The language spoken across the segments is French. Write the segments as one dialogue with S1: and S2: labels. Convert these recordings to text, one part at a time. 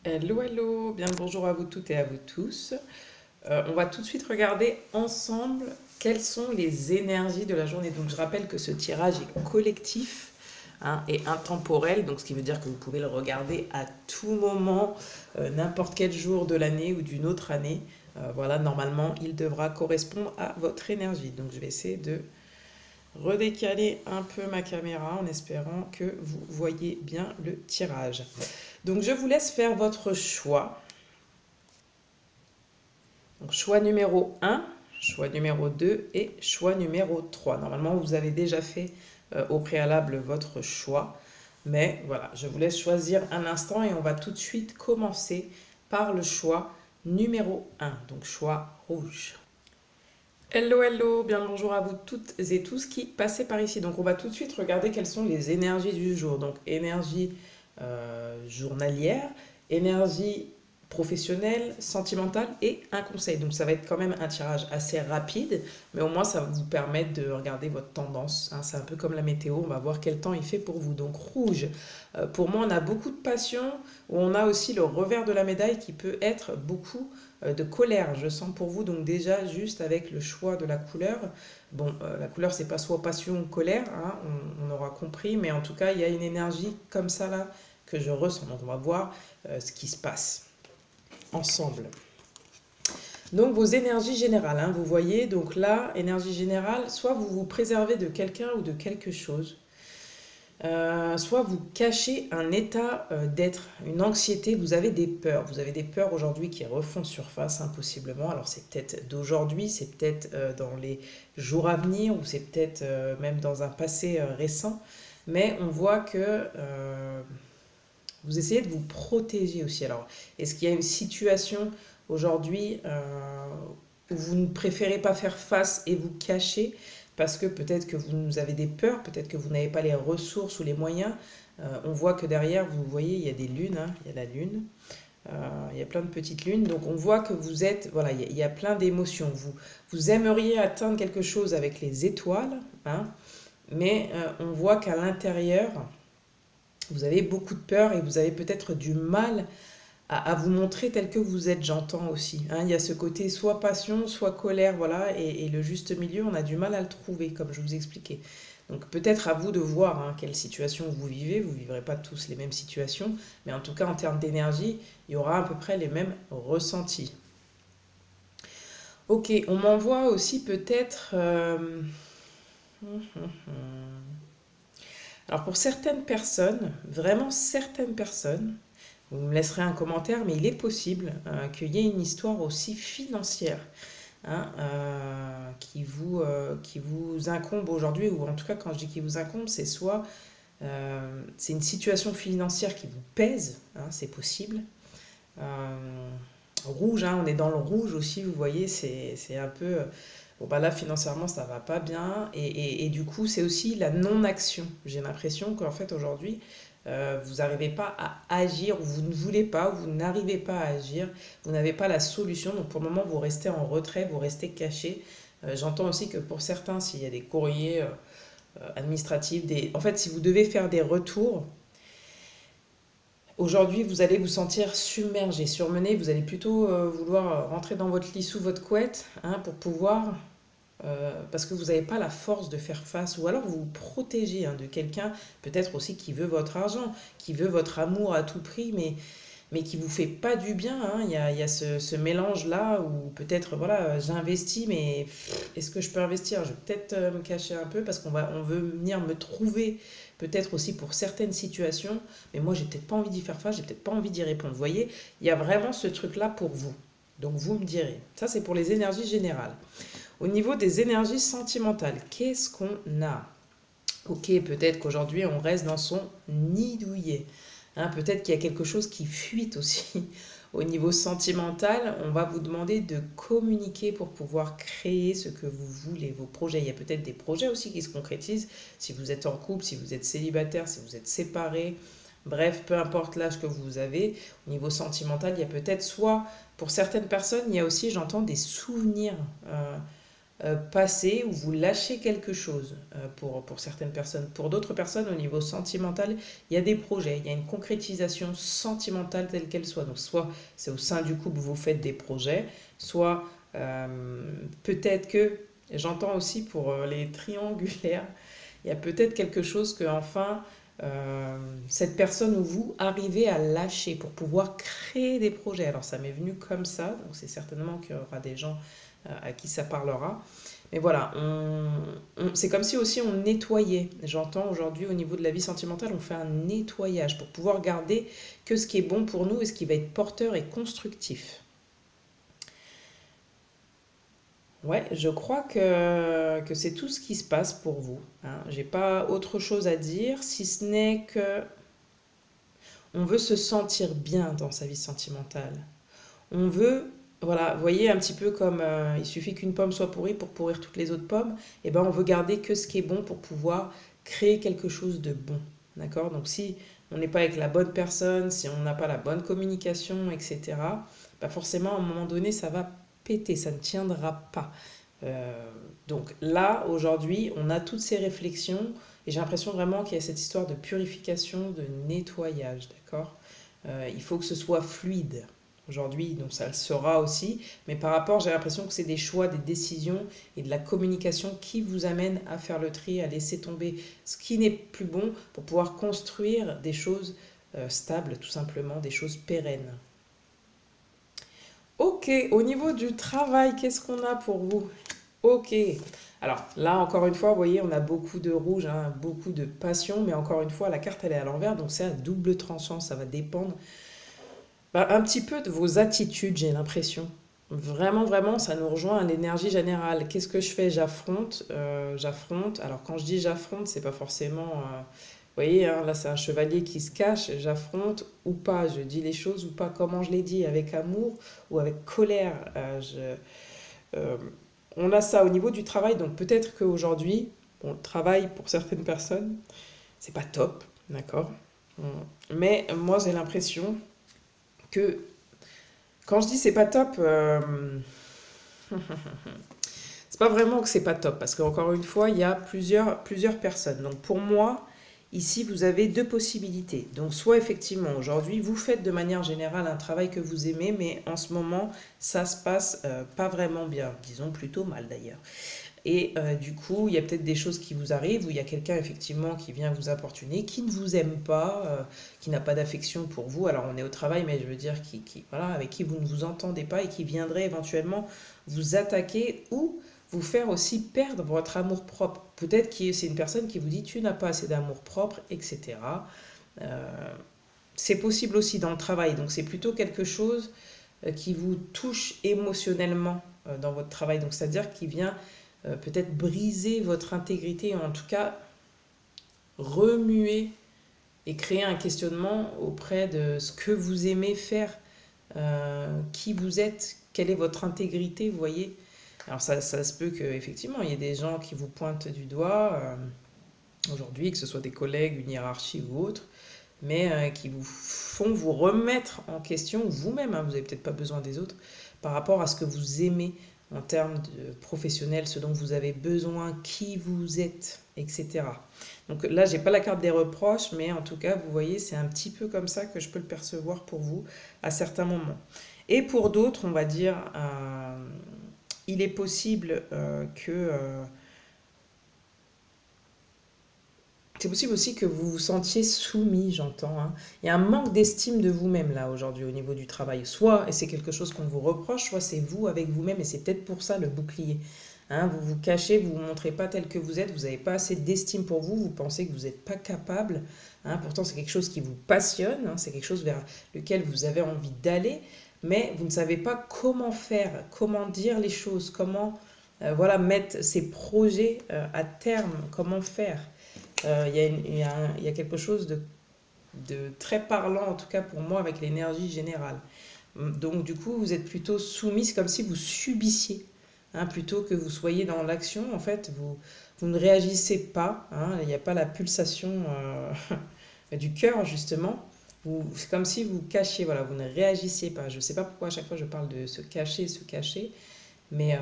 S1: Hello, hello, bien le bonjour à vous toutes et à vous tous. On va tout de suite regarder ensemble quelles sont les énergies de la journée. Donc je rappelle que ce tirage est collectif, hein, et intemporel, donc ce qui veut dire que vous pouvez le regarder à tout moment, n'importe quel jour de l'année ou d'une autre année. Voilà, normalement, il devra correspondre à votre énergie. Donc je vais essayer de redécaler un peu ma caméra en espérant que vous voyez bien le tirage. Donc je vous laisse faire votre choix. Donc choix numéro un, choix numéro 2 et choix numéro 3. Normalement, vous avez déjà fait au préalable votre choix. Mais voilà, je vous laisse choisir un instant et on va tout de suite commencer par le choix numéro un. Donc choix rouge. Hello, hello, bien le bonjour à vous toutes et tous qui passez par ici. Donc on va tout de suite regarder quelles sont les énergies du jour. Donc énergie journalière, énergie professionnelle, sentimentale et un conseil. Donc ça va être quand même un tirage assez rapide, mais au moins ça va vous permettre de regarder votre tendance, hein. C'est un peu comme la météo, on va voir quel temps il fait pour vous. Donc rouge, pour moi on a beaucoup de passion, ou on a aussi le revers de la médaille qui peut être beaucoup de colère, je sens pour vous. Donc déjà, juste avec le choix de la couleur, bon, la couleur, c'est pas soit passion ou colère, hein, on aura compris, mais en tout cas, il y a une énergie comme ça là que je ressens. Donc on va voir ce qui se passe ensemble. Donc vos énergies générales, hein, vous voyez, donc là, énergie générale, soit vous vous préservez de quelqu'un ou de quelque chose, soit vous cachez un état d'être, une anxiété, vous avez des peurs. Vous avez des peurs aujourd'hui qui refont surface impossiblement. Alors c'est peut-être d'aujourd'hui, c'est peut-être dans les jours à venir ou c'est peut-être même dans un passé récent. Mais on voit que vous essayez de vous protéger aussi. Alors est-ce qu'il y a une situation aujourd'hui où vous ne préférez pas faire face et vous cacher parce que peut-être que vous avez des peurs, peut-être que vous n'avez pas les ressources ou les moyens. On voit que derrière, vous voyez, il y a des lunes, hein, il y a la lune, il y a plein de petites lunes. Donc on voit que vous êtes, voilà, il y a plein d'émotions. Vous aimeriez atteindre quelque chose avec les étoiles, hein, mais on voit qu'à l'intérieur, vous avez beaucoup de peur et vous avez peut-être du mal à vous montrer tel que vous êtes, j'entends aussi, hein. Il y a ce côté soit passion, soit colère, voilà, et le juste milieu, on a du mal à le trouver, comme je vous expliquais. Donc peut-être à vous de voir, hein, quelle situation vous vivez, vous ne vivrez pas tous les mêmes situations, mais en tout cas en termes d'énergie, il y aura à peu près les mêmes ressentis. Ok, on m'envoie aussi peut-être... Alors pour certaines personnes, vraiment certaines personnes, vous me laisserez un commentaire, mais il est possible qu'il y ait une histoire aussi financière, hein, qui vous incombe aujourd'hui, ou en tout cas quand je dis qui vous incombe, c'est soit c'est une situation financière qui vous pèse, hein, c'est possible. Euh, Rouge, hein, on est dans le rouge aussi, vous voyez, c'est un peu... bon bah là financièrement ça va pas bien et du coup c'est aussi la non-action. J'ai l'impression qu'en fait aujourd'hui vous n'arrivez pas à agir, ou vous ne voulez pas, ou vous n'arrivez pas à agir, vous n'avez pas la solution, donc pour le moment vous restez en retrait, vous restez caché. J'entends aussi que pour certains, s'il y a des courriers administratifs, en fait si vous devez faire des retours, aujourd'hui, vous allez vous sentir submergé, surmené. Vous allez plutôt vouloir rentrer dans votre lit sous votre couette, hein, pour pouvoir, parce que vous n'avez pas la force de faire face, ou alors vous vous protégez, hein, de quelqu'un, peut-être aussi qui veut votre argent, qui veut votre amour à tout prix, mais qui vous fait pas du bien, hein. Il y a ce mélange-là où peut-être, voilà, j'investis, mais est-ce que je peux investir? Je vais peut-être me cacher un peu parce on veut venir me trouver, peut-être aussi pour certaines situations, mais moi j'ai peut-être pas envie d'y faire face, j'ai peut-être pas envie d'y répondre. Vous voyez, il y a vraiment ce truc-là pour vous. Donc vous me direz. Ça, c'est pour les énergies générales. Au niveau des énergies sentimentales, qu'est-ce qu'on a? Ok, peut-être qu'aujourd'hui on reste dans son nid douillet. Hein, peut-être qu'il y a quelque chose qui fuite aussi. Au niveau sentimental, on va vous demander de communiquer pour pouvoir créer ce que vous voulez, vos projets. Il y a peut-être des projets aussi qui se concrétisent. Si vous êtes en couple, si vous êtes célibataire, si vous êtes séparé, bref, peu importe l'âge que vous avez, au niveau sentimental, il y a peut-être soit, pour certaines personnes, il y a aussi, j'entends, des souvenirs passer ou vous lâchez quelque chose pour certaines personnes. Pour d'autres personnes, au niveau sentimental, il y a des projets, il y a une concrétisation sentimentale telle qu'elle soit. Donc soit c'est au sein du couple, vous faites des projets, soit peut-être que, j'entends aussi pour les triangulaires, il y a peut-être quelque chose que enfin cette personne ou vous arrivez à lâcher pour pouvoir créer des projets. Alors ça m'est venu comme ça, donc c'est certainement qu'il y aura des gens à qui ça parlera. Mais voilà, c'est comme si aussi on nettoyait. J'entends aujourd'hui au niveau de la vie sentimentale, on fait un nettoyage pour pouvoir garder que ce qui est bon pour nous et ce qui va être porteur et constructif. Ouais, je crois que c'est tout ce qui se passe pour vous, hein. J'ai pas autre chose à dire, si ce n'est que on veut se sentir bien dans sa vie sentimentale. On veut, voilà, vous voyez un petit peu comme il suffit qu'une pomme soit pourrie pour pourrir toutes les autres pommes, et ben on veut garder que ce qui est bon pour pouvoir créer quelque chose de bon. D'accord? Donc si on n'est pas avec la bonne personne, si on n'a pas la bonne communication, etc., bah forcément à un moment donné ça va péter, ça ne tiendra pas. Euh, donc là, aujourd'hui, on a toutes ces réflexions et j'ai l'impression vraiment qu'il y a cette histoire de purification, de nettoyage, d'accord? Il faut que ce soit fluide. Aujourd'hui, donc ça le sera aussi, mais par rapport, j'ai l'impression que c'est des choix, des décisions et de la communication qui vous amènent à faire le tri, à laisser tomber ce qui n'est plus bon pour pouvoir construire des choses stables, tout simplement, des choses pérennes. Ok, au niveau du travail, qu'est-ce qu'on a pour vous? Ok. Alors là, encore une fois, vous voyez, on a beaucoup de rouge, hein, beaucoup de passion, mais encore une fois, la carte, elle est à l'envers, donc c'est à double tranchant, ça va dépendre bah, un petit peu de vos attitudes, j'ai l'impression. Vraiment, vraiment, ça nous rejoint à l'énergie générale. Qu'est-ce que je fais? J'affronte, j'affronte. Alors quand je dis j'affronte, c'est pas forcément, vous voyez, hein, là c'est un chevalier qui se cache. J'affronte ou pas, je dis les choses ou pas. Comment je les dis? Avec amour ou avec colère? Euh, on a ça au niveau du travail, donc peut-être qu'aujourd'hui, bon, le travail pour certaines personnes, c'est pas top, d'accord? Mais moi j'ai l'impression que quand je dis c'est pas top, c'est pas vraiment que c'est pas top, parce qu'encore une fois, il y a plusieurs personnes. Donc pour moi, ici, vous avez deux possibilités. Donc soit effectivement, aujourd'hui, vous faites de manière générale un travail que vous aimez, mais en ce moment, ça se passe pas vraiment bien, disons plutôt mal d'ailleurs. Et du coup, il y a peut-être des choses qui vous arrivent où il y a quelqu'un effectivement qui vient vous importuner, qui ne vous aime pas, qui n'a pas d'affection pour vous. Alors on est au travail, mais je veux dire voilà, avec qui vous ne vous entendez pas et qui viendrait éventuellement vous attaquer ou vous faire aussi perdre votre amour propre. Peut-être que c'est une personne qui vous dit tu n'as pas assez d'amour propre, etc. Euh, c'est possible aussi dans le travail, donc c'est plutôt quelque chose qui vous touche émotionnellement dans votre travail. Donc c'est-à-dire qui vient peut-être briser votre intégrité, en tout cas remuer et créer un questionnement auprès de ce que vous aimez faire, qui vous êtes, quelle est votre intégrité, vous voyez. Alors ça se peut qu'effectivement, il y ait des gens qui vous pointent du doigt aujourd'hui, que ce soit des collègues, une hiérarchie ou autre, mais qui vous font vous remettre en question vous-même, hein, vous n'avez peut-être pas besoin des autres, par rapport à ce que vous aimez en termes de professionnel, ce dont vous avez besoin, qui vous êtes, etc. Donc là, j'ai pas la carte des reproches, mais en tout cas, vous voyez, c'est un petit peu comme ça que je peux le percevoir pour vous à certains moments. Et pour d'autres, on va dire, il est possible que c'est possible aussi que vous vous sentiez soumis, j'entends, hein. Il y a un manque d'estime de vous-même là aujourd'hui au niveau du travail. Soit, et c'est quelque chose qu'on vous reproche, soit c'est vous avec vous-même et c'est peut-être pour ça le bouclier. Hein, vous vous cachez, vous ne vous montrez pas tel que vous êtes, vous n'avez pas assez d'estime pour vous, vous pensez que vous n'êtes pas capable. Hein, pourtant, c'est quelque chose qui vous passionne, hein, c'est quelque chose vers lequel vous avez envie d'aller, mais vous ne savez pas comment faire, comment dire les choses, comment voilà, mettre ces projets à terme, comment faire. Il y a quelque chose de très parlant, en tout cas pour moi, avec l'énergie générale. Donc du coup, vous êtes plutôt soumis, c'est comme si vous subissiez, hein, plutôt que vous soyez dans l'action. En fait, vous ne réagissez pas, hein, il n'y a pas la pulsation du cœur, justement. C'est comme si vous cachiez, voilà, vous ne réagissiez pas. Je ne sais pas pourquoi à chaque fois je parle de se cacher, mais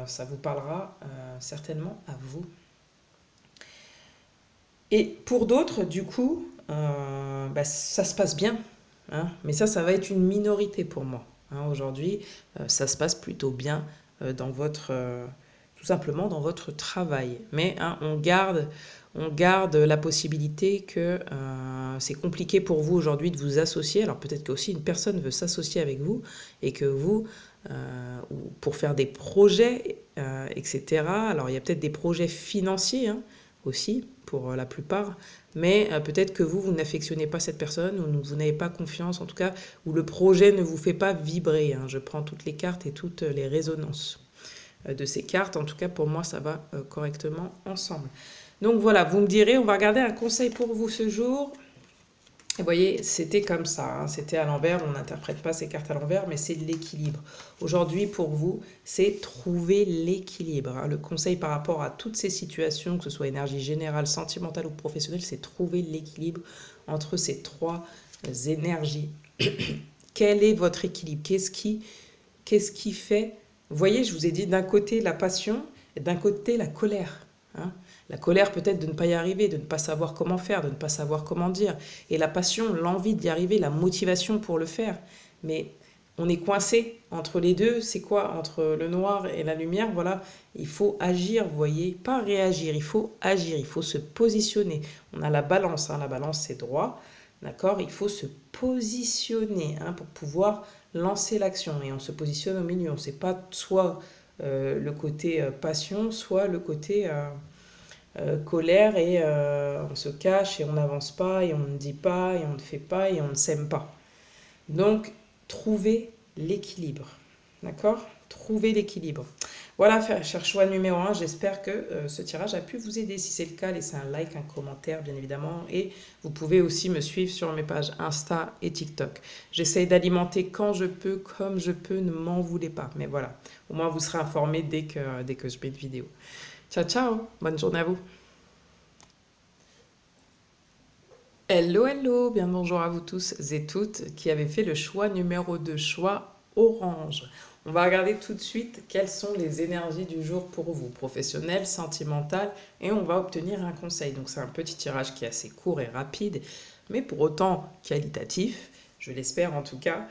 S1: ça vous parlera certainement à vous. Et pour d'autres, du coup, bah, ça se passe bien, hein, mais ça va être une minorité pour moi, hein. Aujourd'hui, ça se passe plutôt bien dans votre, tout simplement dans votre travail. Mais hein, on garde la possibilité que c'est compliqué pour vous aujourd'hui de vous associer. Alors peut-être qu'aussi une personne veut s'associer avec vous et que vous, pour faire des projets, etc. Alors il y a peut-être des projets financiers, hein, aussi, pour la plupart, mais peut-être que vous n'affectionnez pas cette personne, ou vous n'avez pas confiance, en tout cas, ou le projet ne vous fait pas vibrer, hein. Je prends toutes les cartes et toutes les résonances de ces cartes. En tout cas, pour moi, ça va correctement ensemble. Donc voilà, vous me direz, on va regarder un conseil pour vous ce jour. Et vous voyez, c'était comme ça, hein, c'était à l'envers, on n'interprète pas ces cartes à l'envers, mais c'est de l'équilibre. Aujourd'hui, pour vous, c'est trouver l'équilibre, hein. Le conseil par rapport à toutes ces situations, que ce soit énergie générale, sentimentale ou professionnelle, c'est trouver l'équilibre entre ces trois énergies. Quel est votre équilibre? Qu'est-ce qui fait? Vous voyez, je vous ai dit d'un côté la passion et d'un côté la colère, hein. La colère peut-être de ne pas y arriver, de ne pas savoir comment faire, de ne pas savoir comment dire. Et la passion, l'envie d'y arriver, la motivation pour le faire. Mais on est coincé entre les deux. C'est quoi? Entre le noir et la lumière, voilà. Il faut agir, vous voyez. Pas réagir, il faut agir, il faut se positionner. On a la balance, hein. La balance c'est droit. D'accord? Il faut se positionner, hein, pour pouvoir lancer l'action. Et on se positionne au milieu. On ne sait pas soit le côté passion, soit le côté colère, et on se cache et on n'avance pas et on ne dit pas et on ne fait pas et on ne s'aime pas. Donc, trouvez l'équilibre. D'accord? Trouvez l'équilibre. Voilà, cher choix numéro 1. J'espère que ce tirage a pu vous aider. Si c'est le cas, laissez un like, un commentaire, bien évidemment. Et vous pouvez aussi me suivre sur mes pages Insta et TikTok. J'essaye d'alimenter quand je peux, comme je peux, ne m'en voulez pas. Mais voilà, au moins vous serez informé dès que je mets une vidéo. Ciao, ciao. Bonne journée à vous. Hello, hello. Bien bonjour à vous tous et toutes qui avez fait le choix numéro 2, choix orange. On va regarder tout de suite quelles sont les énergies du jour pour vous, professionnelles, sentimentales, et on va obtenir un conseil. Donc c'est un petit tirage qui est assez court et rapide, mais pour autant qualitatif, je l'espère en tout cas,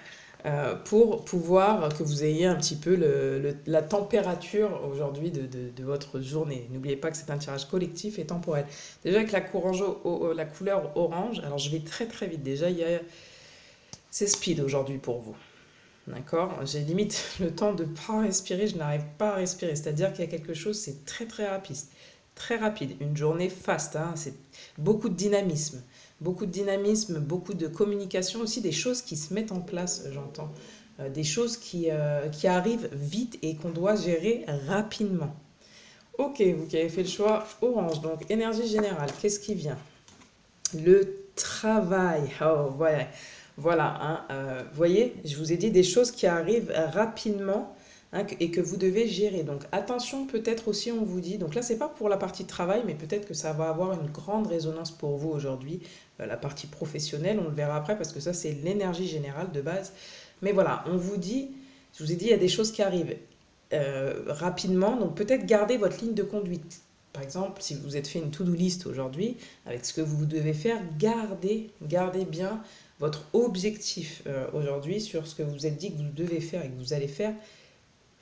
S1: pour pouvoir que vous ayez un petit peu la température aujourd'hui de votre journée. N'oubliez pas que c'est un tirage collectif et temporel. Déjà avec la couleur orange, alors je vais très très vite. Déjà, c'est speed aujourd'hui pour vous. D'accord? J'ai limite le temps de ne pas respirer, je n'arrive pas à respirer. C'est-à-dire qu'il y a quelque chose, c'est très très rapide. Très rapide. Une journée fast, hein, c'est beaucoup de dynamisme. Beaucoup de dynamisme, beaucoup de communication, aussi des choses qui se mettent en place, j'entends. Des choses qui arrivent vite et qu'on doit gérer rapidement. Ok, vous qui avez fait le choix orange, donc énergie générale, qu'est-ce qui vient? Le travail. Oh, voilà. Voilà, hein, vous voyez, je vous ai dit des choses qui arrivent rapidement, hein, et que vous devez gérer. Donc attention, peut-être aussi on vous dit, donc là c'est pas pour la partie travail, mais peut-être que ça va avoir une grande résonance pour vous aujourd'hui. La partie professionnelle, on le verra après parce que ça c'est l'énergie générale de base. Mais voilà, on vous dit, je vous ai dit, il y a des choses qui arrivent rapidement, donc peut-être garder votre ligne de conduite. Par exemple, si vous êtes fait une to-do list aujourd'hui, avec ce que vous devez faire, gardez bien votre objectif aujourd'hui sur ce que vous vous êtes dit que vous devez faire et que vous allez faire.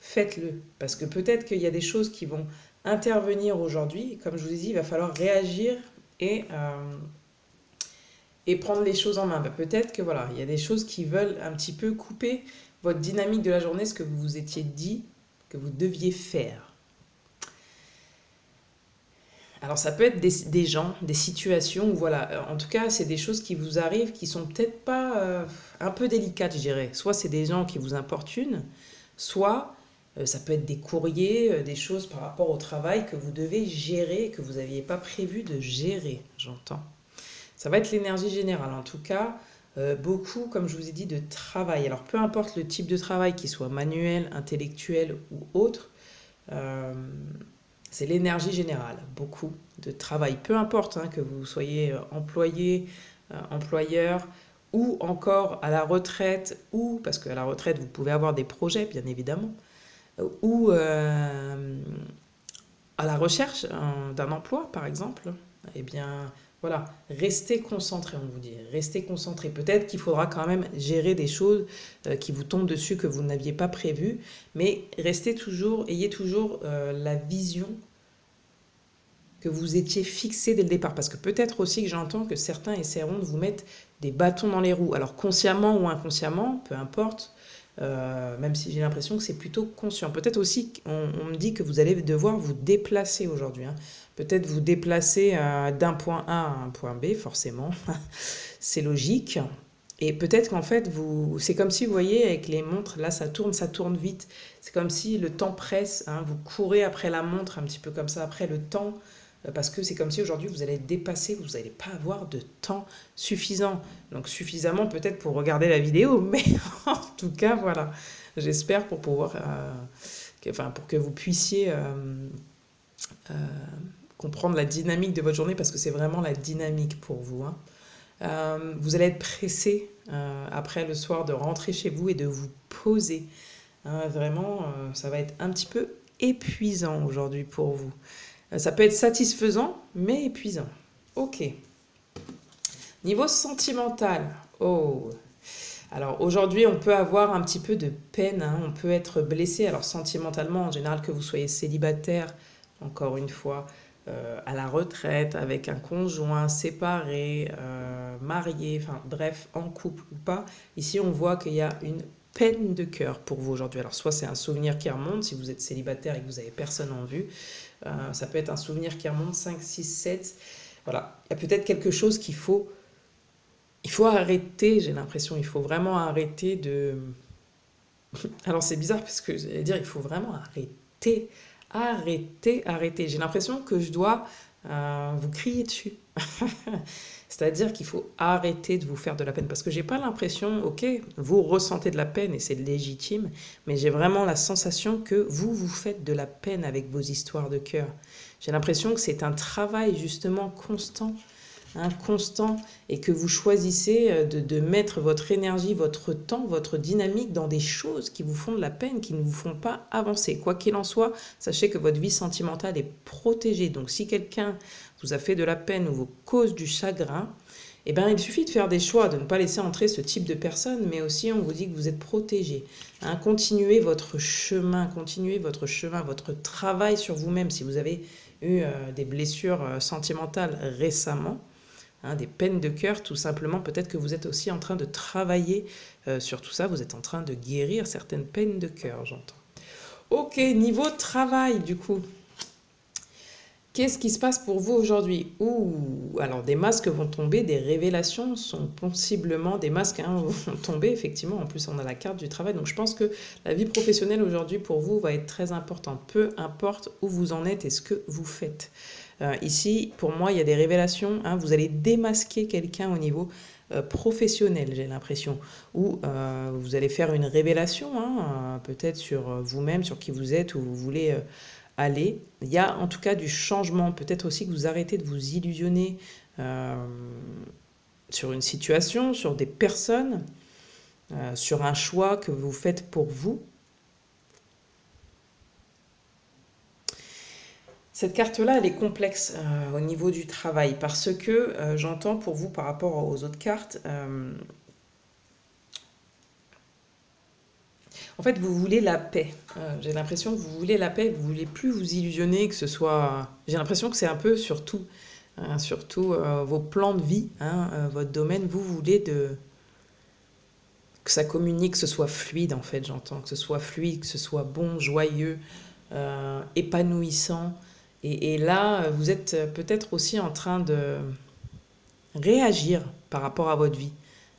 S1: Faites-le. Parce que peut-être qu'il y a des choses qui vont intervenir aujourd'hui. Comme je vous ai dit, il va falloir réagir et prendre les choses en main. Peut-être que voilà, il y a des choses qui veulent un petit peu couper votre dynamique de la journée, ce que vous vous étiez dit que vous deviez faire. Alors ça peut être des gens, des situations où voilà, en tout cas c'est des choses qui vous arrivent qui sont peut-être pas un peu délicates, je dirais. Soit c'est des gens qui vous importunent, soit ça peut être des courriers, des choses par rapport au travail que vous devez gérer et que vous n'aviez pas prévu de gérer, j'entends. Ça va être l'énergie générale, en tout cas beaucoup, comme je vous ai dit, de travail. Alors peu importe le type de travail, qu'il soit manuel, intellectuel ou autre, c'est l'énergie générale, beaucoup de travail. Peu importe, hein, que vous soyez employé, employeur, ou encore à la retraite, ou parce qu'à la retraite, vous pouvez avoir des projets, bien évidemment. ou à la recherche d'un emploi, par exemple, eh bien, voilà, restez concentré, on vous dit, restez concentré. Peut-être qu'il faudra quand même gérer des choses qui vous tombent dessus que vous n'aviez pas prévues, mais restez toujours, ayez toujours la vision que vous étiez fixé dès le départ. Parce que peut-être aussi que j'entends que certains essaieront de vous mettre des bâtons dans les roues. Alors consciemment ou inconsciemment, peu importe, même si j'ai l'impression que c'est plutôt conscient. Peut-être aussi qu'on me dit que vous allez devoir vous déplacer aujourd'hui, hein. Peut-être vous déplacer d'un point A à un point B, forcément. C'est logique. Et peut-être qu'en fait, c'est comme si, vous voyez, avec les montres, là, ça tourne vite. C'est comme si le temps presse, hein, vous courez après la montre, un petit peu comme ça, après le temps, parce que c'est comme si aujourd'hui, vous allez être dépassé, vous n'allez pas avoir de temps suffisant. Donc, suffisamment peut-être pour regarder la vidéo, mais en tout cas, voilà. J'espère pour pouvoir, enfin, pour que vous puissiez euh, comprendre la dynamique de votre journée, parce que c'est vraiment la dynamique pour vous, hein. Vous allez être pressé après le soir de rentrer chez vous et de vous poser, hein. Vraiment, ça va être un petit peu épuisant aujourd'hui pour vous. Ça peut être satisfaisant, mais épuisant. Ok. Niveau sentimental. Oh. Alors aujourd'hui, on peut avoir un petit peu de peine, hein. On peut être blessé. Alors sentimentalement, en général, que vous soyez célibataire, encore une fois, à la retraite, avec un conjoint, séparé, marié, enfin bref, en couple ou pas. Ici, on voit qu'il y a une peine de cœur pour vous aujourd'hui. Alors soit c'est un souvenir qui remonte, si vous êtes célibataire et que vous n'avez personne en vue. Ça peut être un souvenir qui remonte 5, 6, 7. Voilà, il y a peut-être quelque chose il faut arrêter, j'ai l'impression, il faut vraiment arrêter de... Alors c'est bizarre parce que j'allais dire, il faut vraiment arrêter, arrêter. J'ai l'impression que je dois vous crier dessus. C'est-à-dire qu'il faut arrêter de vous faire de la peine. Parce que j'ai pas l'impression, ok, vous ressentez de la peine et c'est légitime, mais j'ai vraiment la sensation que vous faites de la peine avec vos histoires de cœur. J'ai l'impression que c'est un travail justement constant, hein, constant, et que vous choisissez de mettre votre énergie, votre temps, votre dynamique dans des choses qui vous font de la peine, qui ne vous font pas avancer. Quoi qu'il en soit, sachez que votre vie sentimentale est protégée. Donc si quelqu'un vous a fait de la peine ou vous cause du chagrin, eh bien, il suffit de faire des choix, de ne pas laisser entrer ce type de personne, mais aussi on vous dit que vous êtes protégé, hein. Continuez votre chemin, votre travail sur vous-même. Si vous avez eu des blessures sentimentales récemment, hein, des peines de cœur, tout simplement, peut-être que vous êtes aussi en train de travailler sur tout ça, vous êtes en train de guérir certaines peines de cœur, j'entends. Ok, niveau travail, du coup. Qu'est-ce qui se passe pour vous aujourd'hui? Ouh, alors des masques vont tomber, des révélations sont possiblement, des masques hein, vont tomber, effectivement, en plus on a la carte du travail, donc je pense que la vie professionnelle aujourd'hui pour vous va être très importante, peu importe où vous en êtes et ce que vous faites. Ici, pour moi, il y a des révélations, hein, vous allez démasquer quelqu'un au niveau professionnel, j'ai l'impression, ou vous allez faire une révélation, hein, peut-être sur vous-même, sur qui vous êtes, où vous voulez aller. Il y a en tout cas du changement. Peut-être aussi que vous arrêtez de vous illusionner sur une situation, sur des personnes, sur un choix que vous faites pour vous. Cette carte-là, elle est complexe au niveau du travail parce que j'entends pour vous par rapport aux autres cartes, en fait, vous voulez la paix. J'ai l'impression que vous voulez la paix, vous voulez plus vous illusionner, que ce soit... J'ai l'impression que c'est un peu surtout, surtout vos plans de vie, hein, votre domaine, vous voulez que ça communique, que ce soit fluide en fait, j'entends, que ce soit fluide, que ce soit bon, joyeux, épanouissant. Et là, vous êtes peut-être aussi en train de réagir par rapport à votre vie.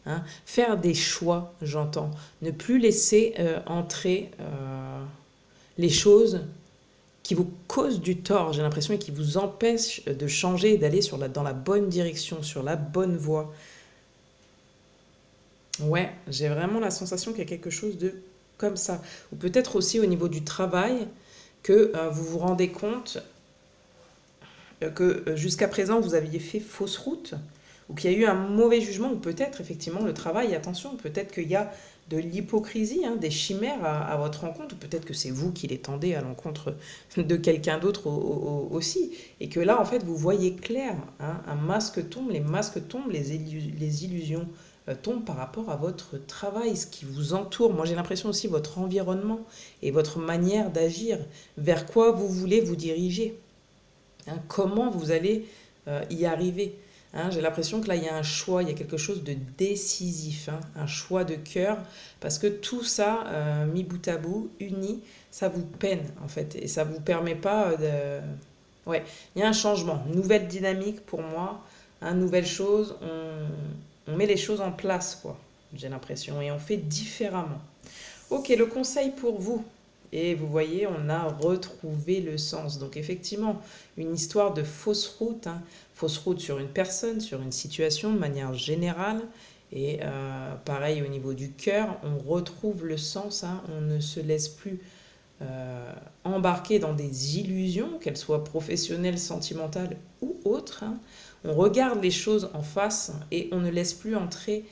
S1: Hein. Faire des choix, j'entends. Ne plus laisser entrer les choses qui vous causent du tort, j'ai l'impression, et qui vous empêchent de changer et d'aller dans la bonne direction, sur la bonne voie. Ouais, j'ai vraiment la sensation qu'il y a quelque chose de comme ça. Ou peut-être aussi au niveau du travail, que vous vous rendez compte que jusqu'à présent, vous aviez fait fausse route, ou qu'il y a eu un mauvais jugement, ou peut-être effectivement le travail, attention, peut-être qu'il y a de l'hypocrisie, hein, des chimères à votre rencontre, ou peut-être que c'est vous qui les tendez à l'encontre de quelqu'un d'autre aussi, et que là, en fait, vous voyez clair, hein, un masque tombe, les masques tombent, les illusions tombent par rapport à votre travail, ce qui vous entoure. Moi, j'ai l'impression aussi votre environnement et votre manière d'agir, vers quoi vous voulez vous diriger, hein, comment vous allez y arriver. Hein, j'ai l'impression que là, il y a un choix, il y a quelque chose de décisif, hein, un choix de cœur, parce que tout ça, mis bout à bout, uni, ça vous peine, en fait, et ça ne vous permet pas de... Ouais, il y a un changement, une nouvelle dynamique pour moi, une nouvelle chose, on met les choses en place, quoi, j'ai l'impression, et on fait différemment. Ok, le conseil pour vous. Et vous voyez, on a retrouvé le sens. Donc effectivement, une histoire de fausse route, hein. Fausse route sur une personne, sur une situation de manière générale. Et pareil au niveau du cœur, on retrouve le sens, hein. On ne se laisse plus embarquer dans des illusions, qu'elles soient professionnelles, sentimentales ou autres, hein. On regarde les choses en face et on ne laisse plus entrer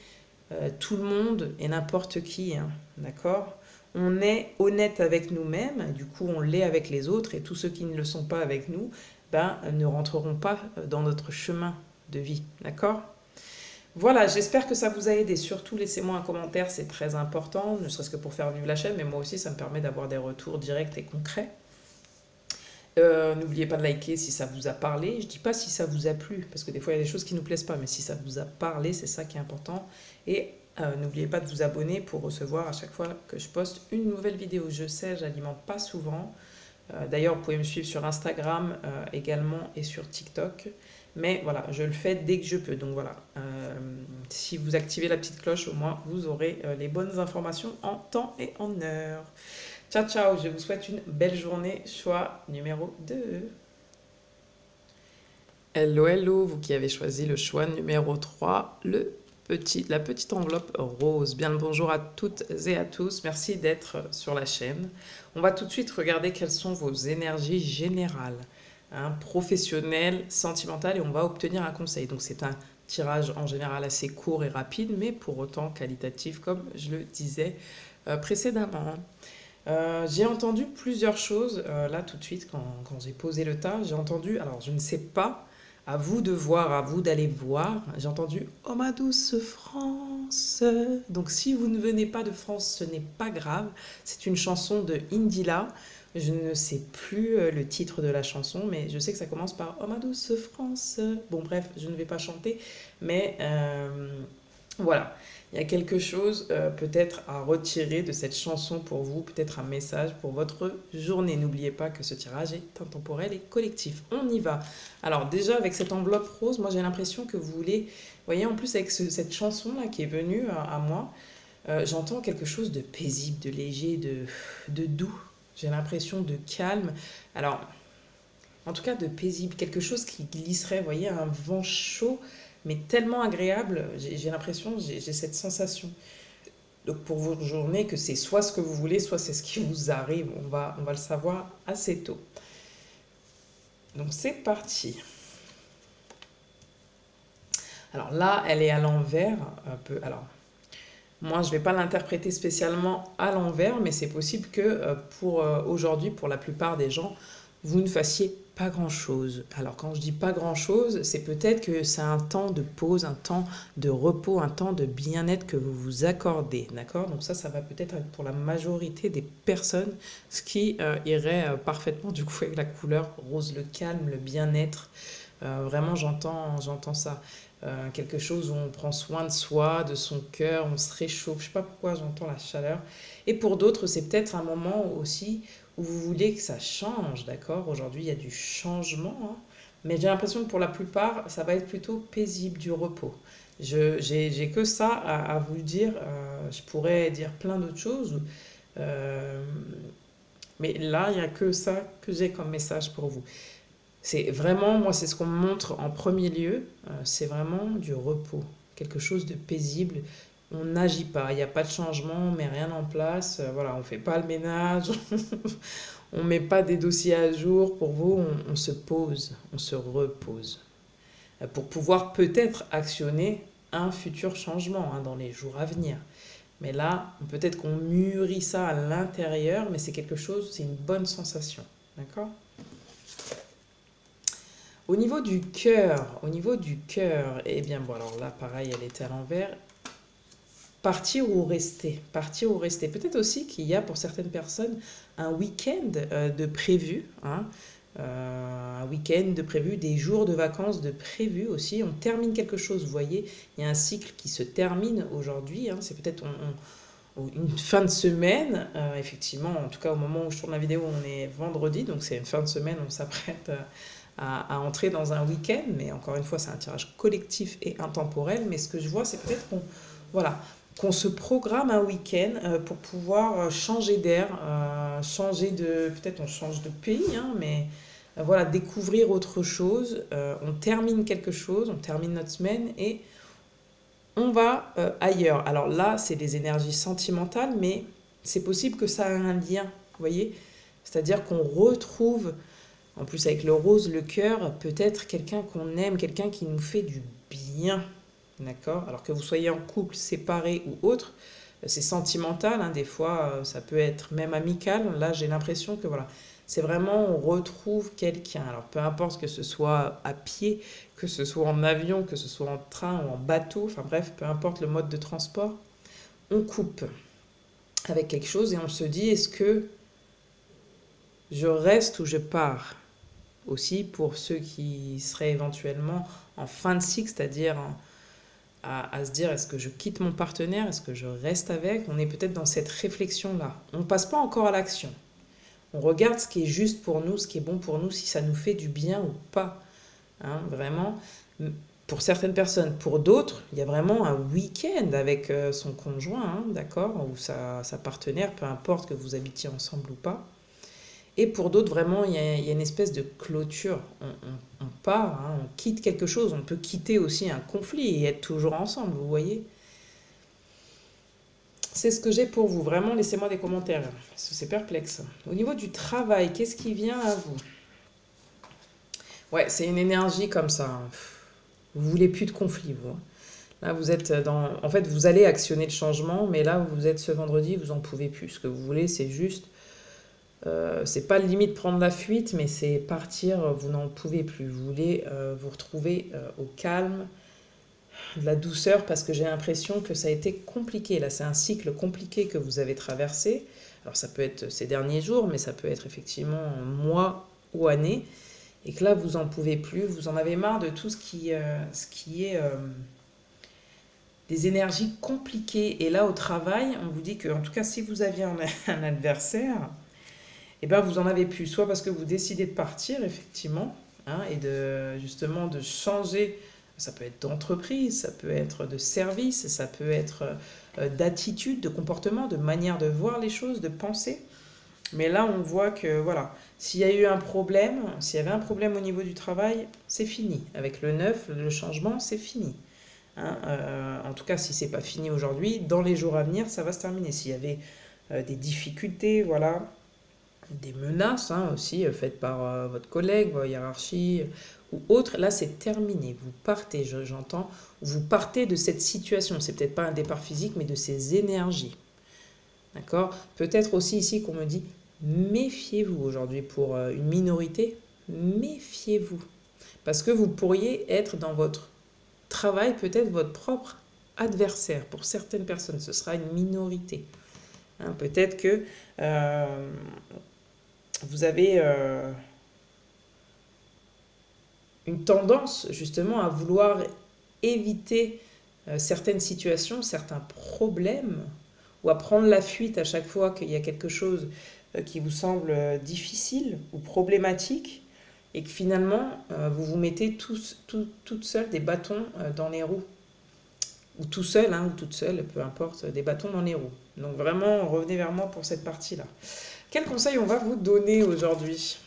S1: tout le monde et n'importe qui, hein, d'accord? On est honnête avec nous-mêmes, du coup on l'est avec les autres, et tous ceux qui ne le sont pas avec nous, ben, ne rentreront pas dans notre chemin de vie, d'accord? Voilà, j'espère que ça vous a aidé. Surtout, laissez-moi un commentaire, c'est très important, ne serait-ce que pour faire vivre la chaîne, mais moi aussi, ça me permet d'avoir des retours directs et concrets. N'oubliez pas de liker si ça vous a parlé. Je dis pas si ça vous a plu, parce que des fois il y a des choses qui ne nous plaisent pas, mais si ça vous a parlé, c'est ça qui est important. Et n'oubliez pas de vous abonner pour recevoir à chaque fois que je poste une nouvelle vidéo. Je sais, j'alimente pas souvent. D'ailleurs, vous pouvez me suivre sur Instagram également et sur TikTok. Mais voilà, je le fais dès que je peux. Donc voilà, si vous activez la petite cloche, au moins vous aurez les bonnes informations en temps et en heure. Ciao, ciao, je vous souhaite une belle journée. Choix numéro 2. Hello, hello, vous qui avez choisi le choix numéro 3, la petite enveloppe rose. Bien le bonjour à toutes et à tous. Merci d'être sur la chaîne. On va tout de suite regarder quelles sont vos énergies générales, hein, professionnelles, sentimentales, et on va obtenir un conseil. Donc c'est un tirage en général assez court et rapide, mais pour autant qualitatif, comme je le disais précédemment. J'ai entendu plusieurs choses là tout de suite quand j'ai posé le tas. J'ai entendu, alors je ne sais pas, à vous de voir, à vous d'aller voir. J'ai entendu Oh ma douce France. Donc si vous ne venez pas de France, ce n'est pas grave. C'est une chanson de Indila. Je ne sais plus le titre de la chanson, mais je sais que ça commence par Oh ma douce France. Bon bref, je ne vais pas chanter, mais voilà, il y a quelque chose peut-être à retirer de cette chanson pour vous, peut-être un message pour votre journée. N'oubliez pas que ce tirage est intemporel et collectif. On y va. Alors déjà avec cette enveloppe rose, moi j'ai l'impression que vous voulez, vous voyez en plus avec cette chanson-là qui est venue à moi, j'entends quelque chose de paisible, de léger, de doux. J'ai l'impression de calme. Alors, en tout cas de paisible, quelque chose qui glisserait, vous voyez, un vent chaud mais tellement agréable, j'ai l'impression, j'ai cette sensation. Donc pour vos journées, que c'est soit ce que vous voulez, soit c'est ce qui vous arrive. On va le savoir assez tôt. Donc c'est parti. Alors là, elle est à l'envers un peu. Alors, moi, je ne vais pas l'interpréter spécialement à l'envers, mais c'est possible que pour aujourd'hui, pour la plupart des gens, vous ne fassiez pas grand-chose. Alors quand je dis pas grand-chose, c'est peut-être que c'est un temps de pause, un temps de repos, un temps de bien-être que vous vous accordez, d'accord? Donc ça va peut-être être pour la majorité des personnes, ce qui irait parfaitement du coup avec la couleur rose, le calme, le bien-être. Vraiment, j'entends ça. Quelque chose où on prend soin de soi, de son cœur, on se réchauffe. Je sais pas pourquoi j'entends la chaleur. Et pour d'autres, c'est peut-être un moment aussi où vous voulez que ça change, d'accord? Aujourd'hui, il y a du changement, hein. Mais j'ai l'impression que pour la plupart, ça va être plutôt paisible, du repos. J'ai que ça à vous dire. Je pourrais dire plein d'autres choses. euh, mais là, il n'y a que ça que j'ai comme message pour vous. C'est vraiment, moi, c'est ce qu'on me montre en premier lieu. C'est vraiment du repos, quelque chose de paisible. On n'agit pas, il n'y a pas de changement, on met rien en place. Voilà, on ne fait pas le ménage, on ne met pas des dossiers à jour. Pour vous, on se pose, on se repose. pour pouvoir peut-être actionner un futur changement hein, dans les jours à venir. Mais là, peut-être qu'on mûrit ça à l'intérieur, mais c'est quelque chose, c'est une bonne sensation. D'accord? Au niveau du cœur, eh bien bon, alors là, pareil, elle était à l'envers. Partir ou rester. Peut-être aussi qu'il y a pour certaines personnes un week-end de prévu, hein, un week-end de prévu, des jours de vacances de prévu aussi. On termine quelque chose, vous voyez, il y a un cycle qui se termine aujourd'hui. Hein, c'est peut-être une fin de semaine, effectivement, en tout cas au moment où je tourne la vidéo, on est vendredi, donc c'est une fin de semaine, on s'apprête à entrer dans un week-end, mais encore une fois, c'est un tirage collectif et intemporel, mais ce que je vois, c'est peut-être qu'on voilà, qu'on se programme un week-end pour pouvoir changer d'air, changer de... Peut-être on change de pays, hein, mais voilà, découvrir autre chose. On termine quelque chose, on termine notre semaine et on va ailleurs. Alors là, c'est des énergies sentimentales, mais c'est possible que ça ait un lien, vous voyez? C'est-à-dire qu'on retrouve, en plus avec le rose, le cœur, peut-être quelqu'un qu'on aime, quelqu'un qui nous fait du bien, d'accord? Alors que vous soyez en couple, séparé ou autre, c'est sentimental, hein, des fois, ça peut être même amical. Là, j'ai l'impression que voilà, c'est vraiment, on retrouve quelqu'un. Alors, peu importe que ce soit à pied, que ce soit en avion, que ce soit en train ou en bateau, enfin bref, peu importe le mode de transport, on coupe avec quelque chose et on se dit, est-ce que je reste ou je pars? Aussi pour ceux qui seraient éventuellement en fin de cycle, c'est-à-dire à se dire est-ce que je quitte mon partenaire, est-ce que je reste avec? On est peut-être dans cette réflexion-là. On ne passe pas encore à l'action. On regarde ce qui est juste pour nous, ce qui est bon pour nous, si ça nous fait du bien ou pas. Hein, vraiment, pour certaines personnes. Pour d'autres, il y a vraiment un week-end avec son conjoint, hein, d'accord, ou sa partenaire, peu importe que vous habitiez ensemble ou pas. Et pour d'autres, vraiment, il y a une espèce de clôture. On part, hein, on quitte quelque chose. On peut quitter aussi un conflit et être toujours ensemble, vous voyez. C'est ce que j'ai pour vous. Vraiment, laissez-moi des commentaires, parce que c'est perplexe. Au niveau du travail, qu'est-ce qui vient à vous? Ouais, c'est une énergie comme ça. Hein. Vous voulez plus de conflit, vous. Hein. Là, vous êtes dans... En fait, vous allez actionner le changement, mais là, vous êtes ce vendredi, vous en pouvez plus. Ce que vous voulez, c'est juste... c'est pas limite prendre la fuite, mais c'est partir, vous n'en pouvez plus. Vous voulez vous retrouver au calme, de la douceur, parce que j'ai l'impression que ça a été compliqué. Là, c'est un cycle compliqué que vous avez traversé. Alors, ça peut être ces derniers jours, mais ça peut être effectivement mois ou années. Et que là, vous en pouvez plus, vous en avez marre de tout ce qui est des énergies compliquées. Et là, au travail, on vous dit que, en tout cas, si vous aviez un adversaire, et ben vous en avez plus, soit parce que vous décidez de partir, effectivement, hein, et justement de changer, ça peut être d'entreprise, ça peut être de service, ça peut être d'attitude, de comportement, de manière de voir les choses, de penser. Mais là, on voit que, voilà, s'il y a eu un problème, s'il y avait un problème au niveau du travail, c'est fini. Avec le neuf, le changement, c'est fini. Hein, en tout cas, si c'est pas fini aujourd'hui, dans les jours à venir, ça va se terminer. S'il y avait des difficultés, voilà, des menaces hein, aussi faites par votre collègue, votre hiérarchie ou autre, là c'est terminé. Vous partez, j'entends, vous partez de cette situation. C'est peut-être pas un départ physique, mais de ces énergies. D'accord? Peut-être aussi ici qu'on me dit méfiez-vous aujourd'hui pour une minorité, méfiez-vous. Parce que vous pourriez être dans votre travail, peut-être votre propre adversaire. Pour certaines personnes, ce sera une minorité. Hein, peut-être que vous avez une tendance justement à vouloir éviter certaines situations, certains problèmes, ou à prendre la fuite à chaque fois qu'il y a quelque chose qui vous semble difficile ou problématique, et que finalement vous vous mettez toute seule des bâtons dans les roues, ou tout seul, hein, ou toute seule, peu importe, des bâtons dans les roues. Donc vraiment, revenez vers moi pour cette partie-là. Quel conseil on va vous donner aujourd'hui?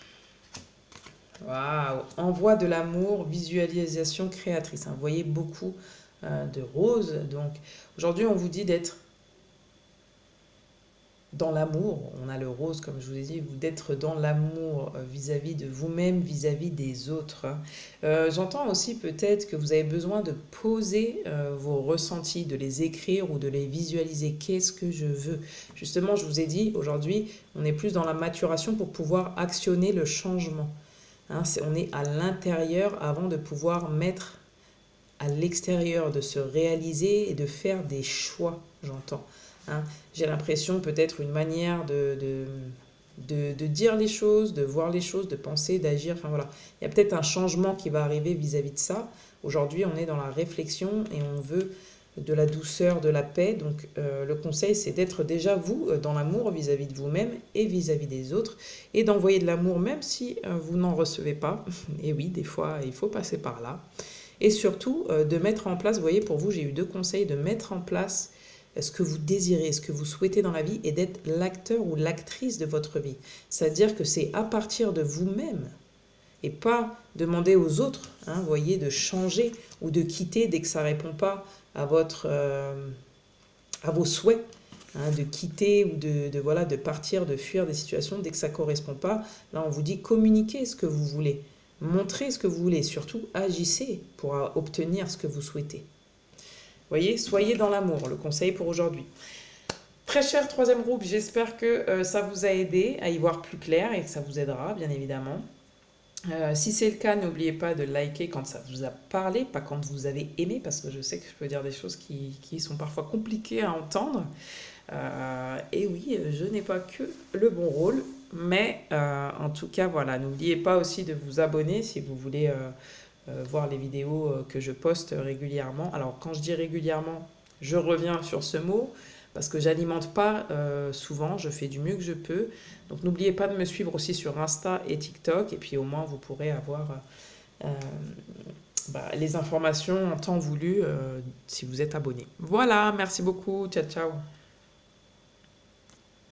S1: Waouh! Envoi de l'amour, visualisation créatrice. Hein. Vous voyez beaucoup de roses. Donc aujourd'hui, on vous dit dans l'amour. On a le rose, comme je vous ai dit, d'être dans l'amour vis-à-vis de vous-même, vis-à-vis des autres, hein. J'entends aussi peut-être que vous avez besoin de poser vos ressentis, de les écrire ou de les visualiser. Qu'est-ce que je veux? Justement, je vous ai dit, aujourd'hui, on est plus dans la maturation pour pouvoir actionner le changement, hein. On est à l'intérieur avant de pouvoir mettre à l'extérieur, de se réaliser et de faire des choix, j'entends, hein. J'ai l'impression peut-être une manière de dire les choses, de voir les choses, de penser, d'agir, enfin voilà. Il y a peut-être un changement qui va arriver vis-à-vis de ça. Aujourd'hui, on est dans la réflexion et on veut de la douceur, de la paix. Donc le conseil, c'est d'être déjà vous dans l'amour vis-à-vis de vous-même et vis-à-vis des autres et d'envoyer de l'amour même si vous n'en recevez pas. Et oui, des fois, il faut passer par là. Et surtout, de mettre en place, vous voyez, pour vous, j'ai eu 2 conseils, de mettre en place ce que vous désirez, ce que vous souhaitez dans la vie et d'être l'acteur ou l'actrice de votre vie. C'est-à-dire que c'est à partir de vous-même et pas demander aux autres, hein, vous voyez, de changer ou de quitter dès que ça ne répond pas à, à vos souhaits, hein, de quitter ou voilà, de partir, de fuir des situations dès que ça ne correspond pas. Là, on vous dit communiquez ce que vous voulez. Montrez ce que vous voulez, surtout agissez pour obtenir ce que vous souhaitez. Voyez, soyez dans l'amour, le conseil pour aujourd'hui. Très cher troisième groupe, j'espère que ça vous a aidé à y voir plus clair et que ça vous aidera, bien évidemment. Si c'est le cas, n'oubliez pas de liker quand ça vous a parlé, pas quand vous avez aimé, parce que je sais que je peux dire des choses qui sont parfois compliquées à entendre. Et oui, je n'ai pas que le bon rôle, mais en tout cas, voilà, n'oubliez pas aussi de vous abonner si vous voulez voir les vidéos que je poste régulièrement. Alors, quand je dis régulièrement, je reviens sur ce mot, parce que j'alimente pas souvent, je fais du mieux que je peux. Donc, n'oubliez pas de me suivre aussi sur Insta et TikTok, et puis au moins, vous pourrez avoir les informations en temps voulu si vous êtes abonné. Voilà, merci beaucoup, ciao ciao.